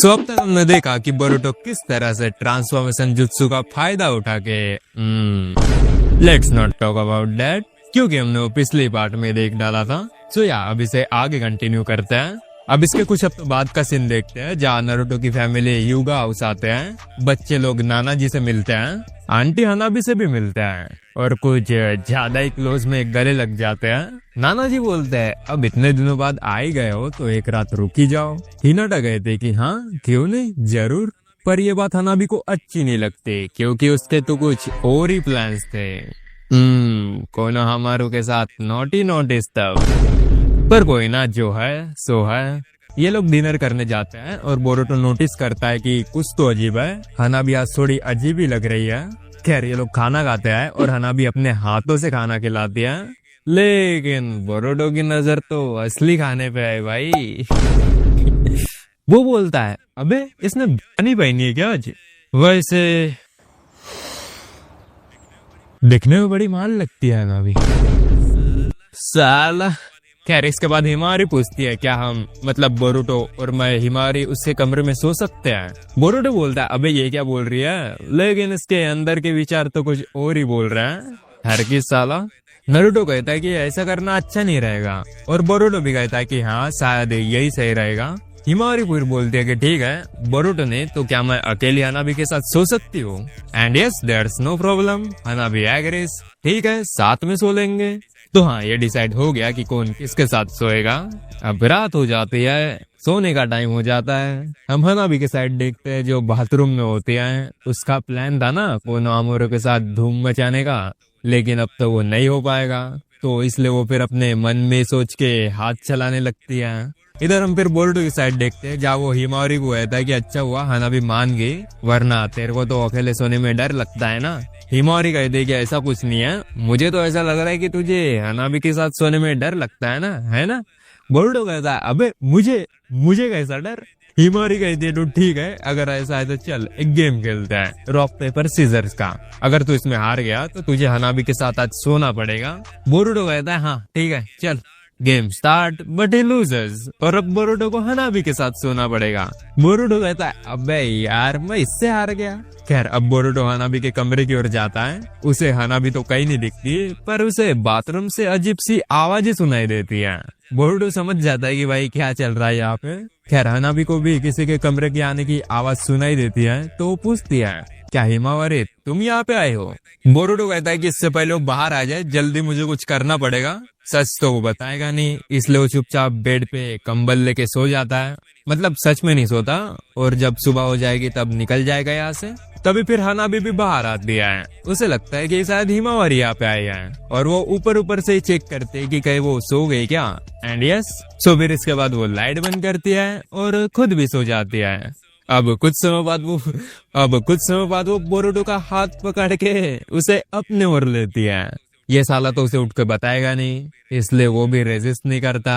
अब तक हमने देखा कि बोरुतो किस तरह से ट्रांसफॉर्मेशन जुत्सु का फायदा उठा के let's not talk about that, क्योंकि हमने वो पिछली पार्ट में देख डाला था। सो अब इसे आगे कंटिन्यू करते हैं। अब इसके कुछ हफ्तों बाद का सीन देखते हैं, जहाँ नारुतो की फैमिली युगा हाउस आते हैं। बच्चे लोग नाना जी से मिलते हैं, आंटी हनाबी से भी मिलते हैं और कुछ ज्यादा ही क्लोज में गले लग जाते हैं। नाना जी बोलते हैं, अब इतने दिनों बाद आ ही गए हो तो एक रात रुक ही जाओ। हिनाटा कहते कि हाँ क्यों नहीं, जरूर। पर ये बात हनाबी को अच्छी नहीं लगती, क्योंकि उसके तो कुछ और ही प्लान्स थे। कोनो हमारू के साथ नोटी नोटिस तब। पर कोई ना, जो है सो है। ये लोग डिनर करने जाते हैं और बोरुतो नोटिस करता है कि कुछ तो अजीब है। हनाबी आज थोड़ी अजीब ही लग रही है। खैर ये लोग खाना खाते हैं और हनाबी अपने हाथों से खाना खिलाती है, लेकिन बोरुतो की नजर तो असली खाने पे है भाई। वो बोलता है, अबे इसने बनी पहनी है क्या आज? वैसे दिखने में बड़ी माल लगती है हनाबी, साला। खैर इसके बाद हिमारी पूछती है, क्या हम मतलब बोरुतो और मैं हिमारी उसके कमरे में सो सकते हैं? बोरुतो बोलता है, अबे ये क्या बोल रही है, लेकिन इसके अंदर के विचार तो कुछ और ही बोल रहे हैं। हर किस साला। नारुतो कहता है कि ऐसा करना अच्छा नहीं रहेगा और बोरुतो भी कहता है कि हाँ शायद यही सही रहेगा। हिमारी फिर बोलती है कि ठीक है बोरुतो ने, तो क्या मैं अकेली हनाबी के साथ सो सकती हूँ? And yes there's no problem, Hanabi agrees. ठीक है साथ में सो लेंगे। तो हाँ ये डिसाइड हो गया कि कौन किसके साथ सोएगा। अब रात हो जाती है, सोने का टाइम हो जाता है। हम हनाबी के साइड देखते हैं जो बाथरूम में होती है। उसका प्लान था ना कोनो आमोरो के साथ धूम मचाने का, लेकिन अब तो वो नहीं हो पाएगा, तो इसलिए वो फिर अपने मन में सोच के हाथ चलाने लगती है। इधर हम फिर बोरुतो की साइड देखते हैं, जहाँ वो हिमारी को कहता है कि अच्छा हुआ हनाबी मान गई, वरना तेरे को तो अकेले सोने में डर लगता है ना। हिमारी कहते हैं कि ऐसा कुछ नहीं है, मुझे तो ऐसा लग रहा है कि तुझे हनाबी के साथ सोने में डर लगता है ना? बोरुतो कहता है, अबे मुझे कैसा डर? हिमारी कहती है, तो ठीक है अगर ऐसा है तो चल एक गेम खेलते हैं, रॉक पेपर सीजर्स का। अगर तू इसमें हार गया तो तुझे हनाबी के साथ आज सोना पड़ेगा। बोरुतो कहता है, हाँ ठीक है चल। Game start but he losers, और अब बोरुतो को हनाबी के साथ सोना पड़ेगा। बोरुतो कहता है, अबे यार मैं इससे हार गया। खैर अब बोरुतो हनाबी के कमरे की ओर जाता है। उसे हनाबी तो कहीं नहीं दिखती, पर उसे बाथरूम से अजीब सी आवाजें सुनाई देती है। बोरुतो समझ जाता है कि भाई क्या चल रहा है यहाँ पे। खैर हनाबी को भी किसी के कमरे के आने की आवाज सुनाई देती है, तो वो पूछती है, क्या हिमावरी तुम यहाँ पे आए हो? बोरुतो कहता है कि इससे पहले वो बाहर आ जाए, जल्दी मुझे कुछ करना पड़ेगा। सच तो वो बताएगा नहीं, इसलिए वो चुपचाप बेड पे कंबल लेके सो जाता है। मतलब सच में नहीं सोता, और जब सुबह हो जाएगी तब निकल जाएगा यहाँ से। तभी फिर हनाबी भी बाहर आती है। उसे लगता है कि शायद हिमावरी यहाँ पे आई है, और वो ऊपर से ही चेक करते हैं कि कहीं वो सो गई क्या। एंड यस, सो फिर इसके बाद वो लाइट बंद करती है और खुद भी सो जाती है। अब कुछ समय बाद वो बोरुतो का हाथ पकड़ के उसे अपने ओर लेती है। ये साला तो उसे उठ के बताएगा नहीं, इसलिए वो भी रेजिस्ट नहीं करता।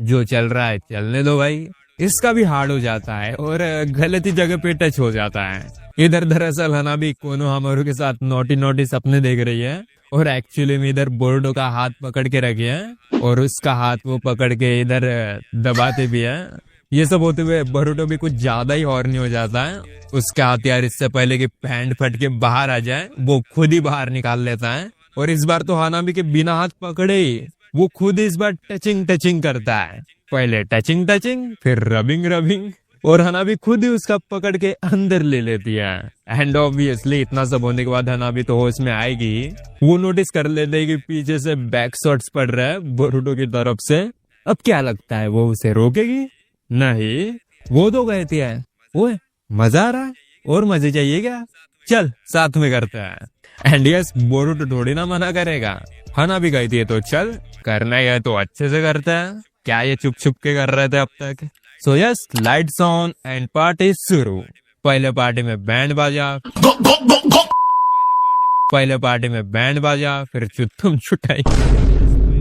जो चल रहा है चलने दो भाई। इसका भी हार्ड हो जाता है और गलत ही जगह पे टच हो जाता है। इधर दरअसल हनाबी कोनोहामारू के साथ नोटी सपने देख रही है, और एक्चुअली में इधर बोरुतो का हाथ पकड़ के रखे है और उसका हाथ वो पकड़ के इधर दबाते भी है। ये सब होते हुए बोरुतो भी कुछ ज्यादा ही हॉर्नी हो जाता है। उसका हथियार इससे पहले कि पैंट फट के बाहर आ जाए, वो खुद ही बाहर निकाल लेता है। और इस बार तो हनाबी के बिना हाथ पकड़े ही वो खुद इस बार टचिंग करता है। पहले टचिंग फिर रबिंग, और हनाबी खुद ही उसका पकड़ के अंदर ले लेती है। एंड ऑब्वियसली इतना सब होने के बाद हनाबी तो होश में आएगी। वो नोटिस कर लेते है कि पीछे से बैक शॉट्स पड़ रहा है बोरुतो की तरफ से। अब क्या लगता है वो उसे रोकेगी? नहीं, वो तो कहती है, ओए मजा आ रहा है और मजे चाहिए क्या, चल साथ में करते हैं। एंड यस, बोरुतो थोड़ी ना मना करेगा। हनाबी कहती है तो चल, करना है तो अच्छे से करते हैं, क्या ये चुप के कर रहे थे अब तक। So yes, lights on and party शुरू। पहले पार्टी में बैंड बाजा, फिर चुत्तुम छुटाई।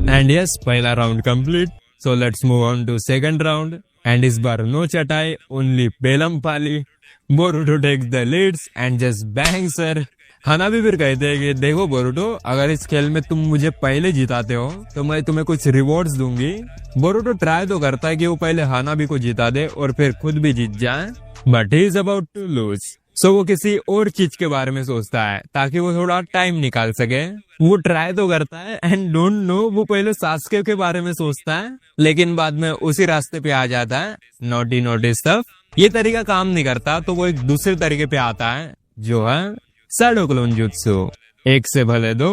एंड यस, पहला round complete. So let's move on to second round. And इस बार नो चटाई, ओनली पेलम पाली। Boruto takes the leads and just bang sir. Hanabi फिर कहते हैं कि देखो बोरुतो, अगर इस खेल में तुम मुझे पहले जिताते हो तो मैं तुम्हें कुछ रिवॉर्ड्स दूंगी। बोरुतो ट्राई तो करता है कि वो पहले हनाबी को जिता दे और फिर खुद भी जीत जाए, but he is about to lose. So वो किसी और चीज के बारे में सोचता है ताकि वो थोड़ा टाइम निकाल सके। वो ट्राई तो करता है एंड डोंट नो, वो पहले सास्के के बारे में सोचता है लेकिन बाद में उसी रास्ते पे आ जाता है, नोटी नोटी स्टफ। ये तरीका काम नहीं करता तो वो एक दूसरे तरीके पे आता है जो है शैडो क्लोन जुत्सु। एक से भले दो।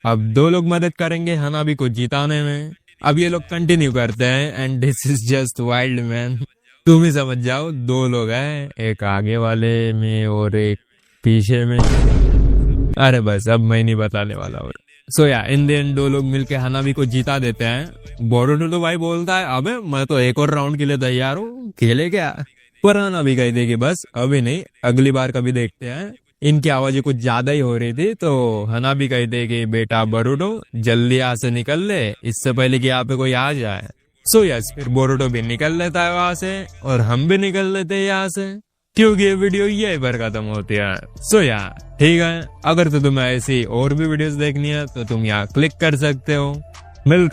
अब दो लोग मदद करेंगे हनाबी को जिताने में। अब ये लोग कंटिन्यू करते हैं and this is just wild man. तुम ही समझ जाओ, दो लोग हैं, एक आगे वाले में और एक पीछे में। अरे बस अब मैं नहीं बताने वाला हूँ। सो या इन द एंड दो लोग मिलके हनाबी को जिता देते हैं। बोरुतो तो भाई बोलता है अबे मैं तो एक और राउंड के लिए तैयार हूँ, खेले क्या। पर हनाबी कह देगी बस अभी नहीं, अगली बार कभी देखते हैं। इनकी आवाजें कुछ ज्यादा ही हो रही थी तो हनाबी कह देगी बेटा बोरुतो जल्दी यहाँ से निकल ले, इससे पहले कि यहाँ पे कोई आ जाए। सो यस, फिर बोरुतो भी निकल लेता है वहां से और हम भी निकल लेते हैं यहाँ से, क्योंकि ये वीडियो यही पर खत्म होती है। सो या ठीक है, अगर तो तुम्हें ऐसी और भी वीडियोस देखनी है तो तुम यहाँ क्लिक कर सकते हो। मिलता